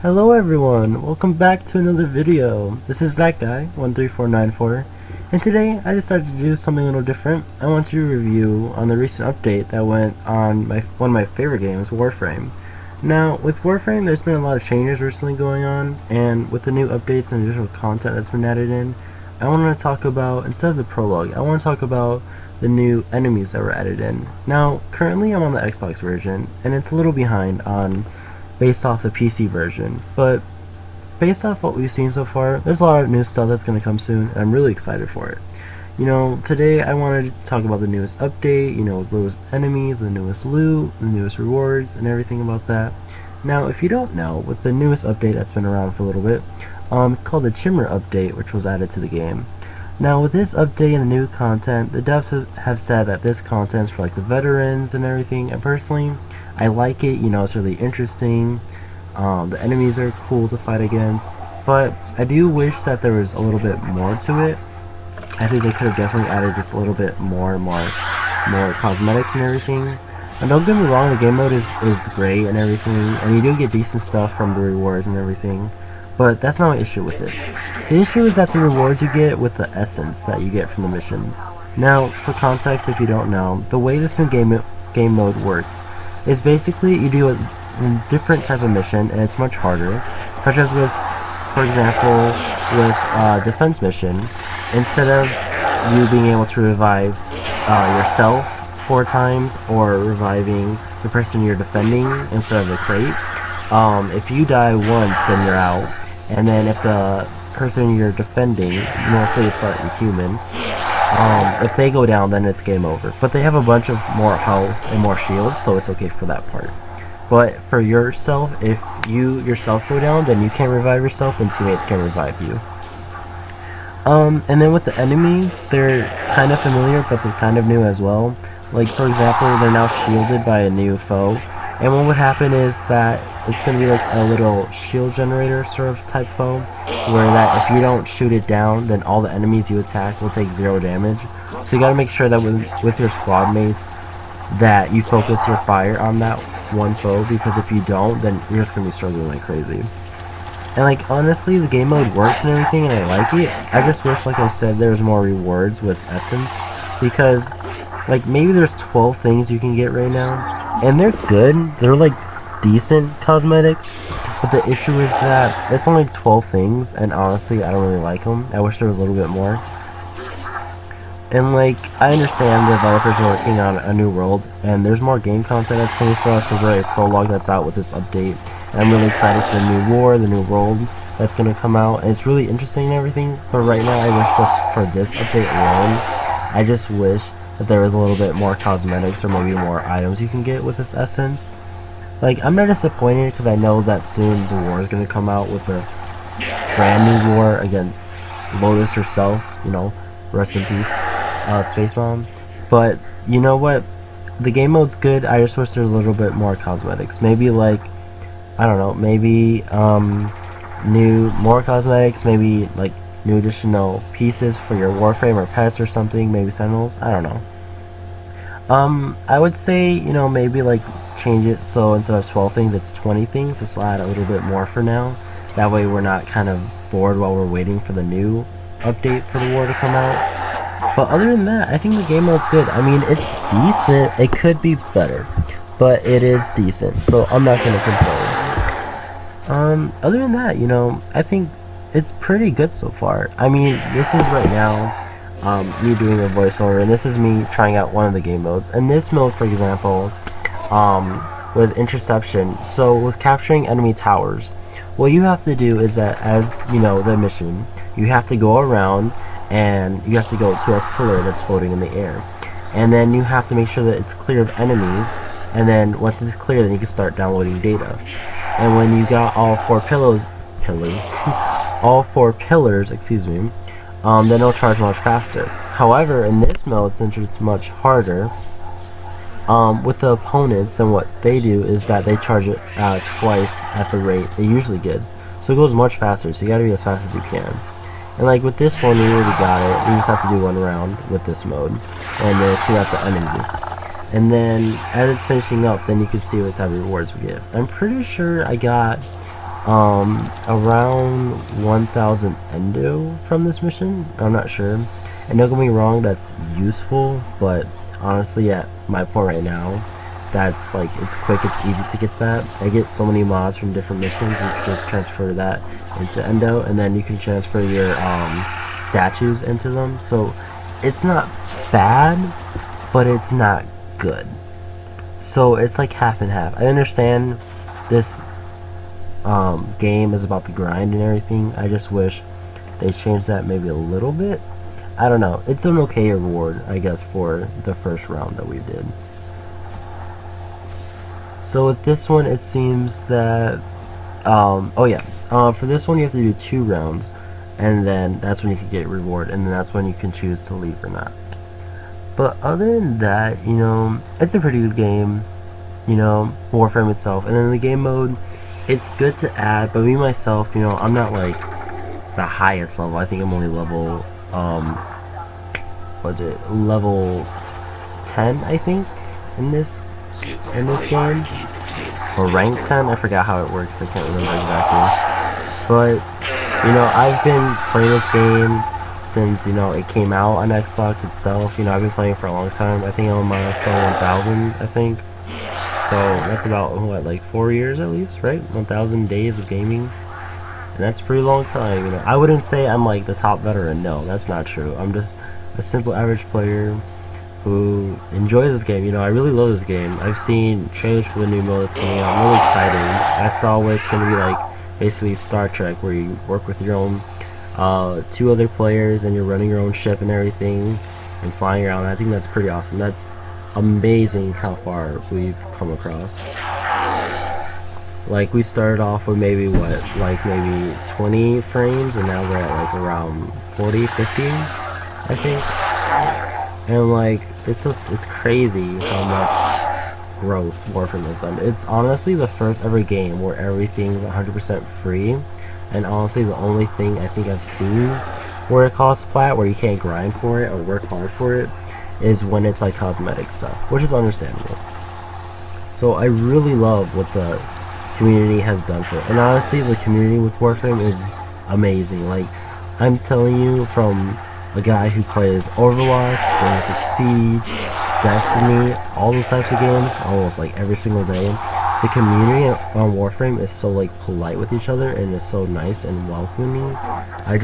Hello everyone, welcome back to another video. This is that guy, 13494, and today I decided to do something a little different. I want to review on the recent update that went on one of my favorite games, Warframe. Now, with Warframe, there's been a lot of changes recently going on, and with the new updates and additional content that's been added in, I want to talk about, instead of the prologue, I want to talk about the new enemies that were added in. Now, currently I'm on the Xbox version, and it's a little behind on based off the PC version, but based off what we've seen so far, there's a lot of new stuff that's going to come soon, and I'm really excited for it. You know, today I wanted to talk about the newest update, you know, the newest enemies, the newest loot, the newest rewards, and everything about that. Now, if you don't know, with the newest update that's been around for a little bit, it's called the Chimera update, which was added to the game. Now, with this update and the new content, the devs have said that this content's for like the veterans and everything, and personally, I like it. You know, it's really interesting. The enemies are cool to fight against, but I do wish that there was a little bit more to it. I think they could have definitely added just a little bit more cosmetics and everything. And don't get me wrong, the game mode is great and everything, and you do get decent stuff from the rewards and everything, but that's not my issue with it. The issue is that the rewards you get with the essence that you get from the missions. Now, for context, if you don't know, the way this new game mode works is basically you do a different type of mission, and it's much harder, such as with, for example, with defense mission, instead of you being able to revive yourself 4 times or reviving the person you're defending instead of the crate, if you die once, then you're out, and then if the person you're defending, mostly it's like a human, if they go down, then it's game over. But they have a bunch of more health and more shields, so it's okay for that part. But for yourself, if you yourself go down, then you can't revive yourself, and teammates can revive you. And then with the enemies, they're kind of familiar, but they're kind of new as well. Like, for example, they're now shielded by a new foe. And what would happen is that it's going to be like a little shield generator sort of type foe, where that if you don't shoot it down, then all the enemies you attack will take 0 damage. So you got to make sure that with your squad mates that you focus your fire on that one foe, because if you don't, then you're just going to be struggling like crazy. And like, honestly, the game mode works and everything, and I like it. I just wish, like I said, there was more rewards with essence, because like maybe there's 12 things you can get right now, and they're good. They're like decent cosmetics, but the issue is that it's only 12 things, and honestly, I don't really like them. I wish there was a little bit more. And like, I understand the developers are working on a new world, and there's more game content that's coming for us. There's already a prologue that's out with this update, and I'm really excited for the new war, the new world that's going to come out, and it's really interesting and everything. But right now, I wish just for this update alone, I just wish that there was a little bit more cosmetics or maybe more items you can get with this essence. Like, I'm not disappointed because I know that soon the war is going to come out with a brand new war against Lotus herself, you know, rest in peace, Space Bomb. But, you know what, the game mode's good, I just wish there was a little bit more cosmetics. Maybe like, I don't know, maybe more cosmetics, maybe like new additional pieces for your Warframe or pets or something, maybe Sentinels, I don't know. I would say, you know, maybe like change it so instead of 12 things, it's 20 things. Let's add a little bit more for now. That way we're not kind of bored while we're waiting for the new update for the war to come out. But other than that, I think the game mode's good. I mean, it's decent. It could be better, but it is decent, so I'm not going to complain. Other than that, you know, I think it's pretty good so far. I mean, this is right now me doing a voiceover, and this is me trying out one of the game modes. And this mode, for example, with interception, so with capturing enemy towers, what you have to do is that, as you know, the mission, you have to go around and you have to go to a pillar that's floating in the air, and then you have to make sure that it's clear of enemies, and then once it's clear, then you can start downloading data. And when you got all 4 pillars, all 4 pillars, excuse me, then it'll charge much faster. However, in this mode, since it's much harder, with the opponents, then what they do is that they charge it twice at the rate it usually gets. So it goes much faster, so you gotta be as fast as you can. And like with this one, we already got it. We just have to do 1 round with this mode, and then clear out the enemies. And then as it's finishing up, then you can see what type of rewards we get. I'm pretty sure I got around 1,000 endo from this mission. I'm not sure. And don't get me wrong, that's useful, but honestly, at my point right now, that's like, it's quick, it's easy to get that. I get so many mods from different missions, you can just transfer that into endo, and then you can transfer your statues into them. So it's not bad, but it's not good. So it's like half and half. I understand this game is about the grind and everything. I just wish they changed that maybe a little bit. I don't know. It's an okay reward, I guess, for the first round that we did. So with this one, it seems that for this one you have to do 2 rounds, and then that's when you can get reward, and then that's when you can choose to leave or not. But other than that, you know, it's a pretty good game. You know, Warframe itself, and then the game mode, it's good to add. But me myself, you know, I'm not like the highest level. I think I'm only level level 10, I think, in this game, or rank 10. I forgot how it works. I can't remember exactly. But you know, I've been playing this game since, you know, it came out on Xbox itself. You know, I've been playing for a long time. I think I'm on milestone 1,000, I think. So that's about, what, like 4 years at least, right? 1,000 days of gaming. And that's a pretty long time, you know. I wouldn't say I'm like the top veteran. No, that's not true. I'm just a simple average player who enjoys this game. You know, I really love this game. I've seen trailers for the new mode that's coming out. I'm really excited. I saw what it's going to be like, basically Star Trek, where you work with your own 2 other players and you're running your own ship and everything and flying around. I think that's pretty awesome. That's amazing how far we've come across. Like, we started off with maybe maybe 20 frames, and now we're at like around 40, 50, I think. And like, it's crazy how much growth Warframe has done. It's honestly the first ever game where everything's 100% free, and honestly the only thing I think I've seen where it costs flat, where you can't grind for it or work hard for it, is when it's like cosmetic stuff, which is understandable. So I really love what the community has done for it, and honestly the community with Warframe is amazing. Like, I'm telling you, from a guy who plays Overwatch, Rainbow Six Siege, Destiny, all those types of games almost like every single day, the community on Warframe is so like polite with each other and is so nice and welcoming. I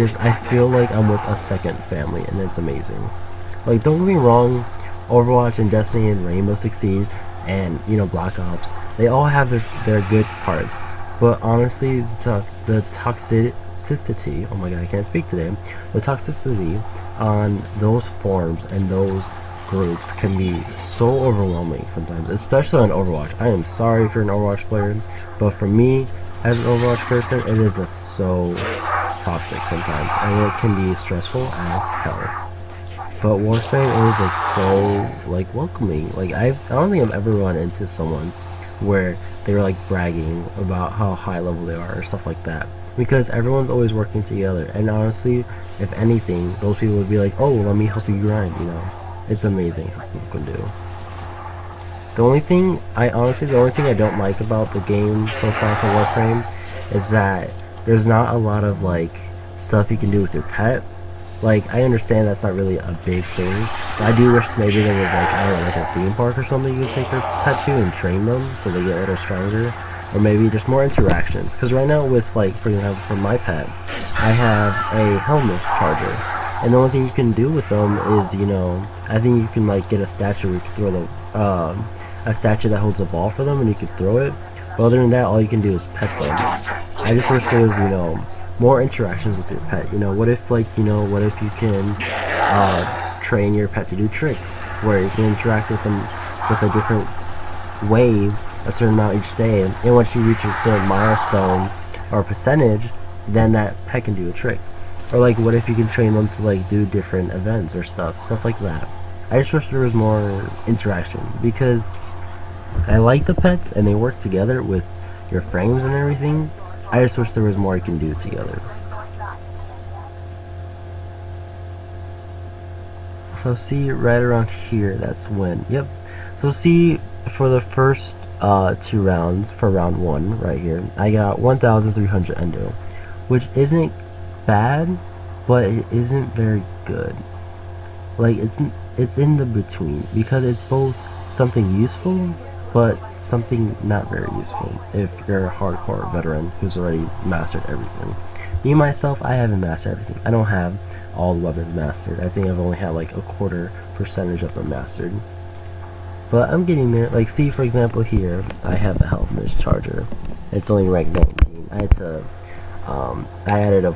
feel like I'm with a second family, and it's amazing. Like, don't get me wrong, Overwatch and Destiny and Rainbow Six Siege and, you know, Black Ops, they all have their good parts. But honestly, the toxicity, oh my god, I can't speak today, the toxicity on those forums and those groups can be so overwhelming sometimes, especially on Overwatch. I am sorry if you're an Overwatch player, but for me, as an Overwatch person, it is so toxic sometimes, and it can be stressful as hell. But Warframe is so like welcoming. Like, I don't think I've ever run into someone where they were like bragging about how high level they are or stuff like that, because everyone's always working together. And honestly, if anything, those people would be like, oh, let me help you grind, you know. It's amazing how people can do. The only thing I don't like about the game so far for Warframe is that there's not a lot of like stuff you can do with your pet. Like, I understand that's not really a big thing, but I do wish maybe there was like, I don't know, like a theme park or something you could take your pet to and train them so they get a little stronger, or maybe just more interactions. Because right now with, like, for example, for my pet, I have a helmet charger, and the only thing you can do with them is, you know, I think you can like get a statue where you can throw a statue that holds a ball for them and you can throw it. But other than that, all you can do is pet them. I just wish there was, you know, more interactions with your pet. You know, what if, like, you know, what if you can train your pet to do tricks, where you can interact with them with a different way a certain amount each day, and once you reach a certain milestone or percentage, then that pet can do a trick. Or like, what if you can train them to like do different events or stuff like that. I just wish there was more interaction, because I like the pets and they work together with your frames and everything. I just wish there was more you can do together. So see, right around here, that's when, yep. So see, for the first 2 rounds for round 1 right here. I got 1,300 endo, which isn't bad, but it isn't very good. Like, it's in the between, because it's both something useful but something not very useful if you're a hardcore veteran who's already mastered everything. Me myself, I haven't mastered everything. I don't have all the weapons mastered. I think I've only had like a quarter percentage of them mastered, but I'm getting there. Like, see, for example, here I have the health miss charger. It's only rank 19. I had to I added a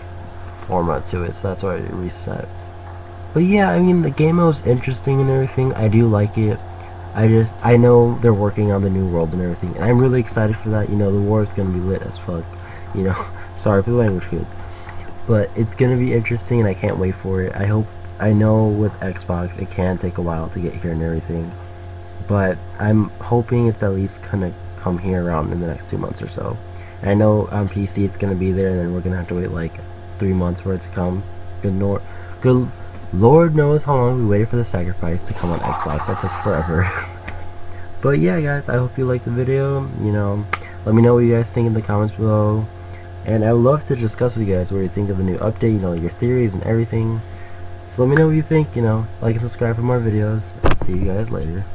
format to it, so that's why I reset. But yeah, I mean, the game mode's interesting and everything. I do like it. I know they're working on the new world and everything, and I'm really excited for that. You know, the war is gonna be lit as fuck. You know, sorry for the language, kids, but it's gonna be interesting, and I can't wait for it. I know with Xbox it can take a while to get here and everything, but I'm hoping it's at least gonna come here around in the next 2 months or so. And I know on PC it's gonna be there, and then we're gonna have to wait like 3 months for it to come. Good Lord knows how long we waited for the sacrifice to come on Xbox. That took forever. But yeah, guys, I hope you liked the video. You know, let me know what you guys think in the comments below, and I would love to discuss with you guys what you think of the new update. You know, your theories and everything. So let me know what you think. You know, like and subscribe for more videos. I'll see you guys later.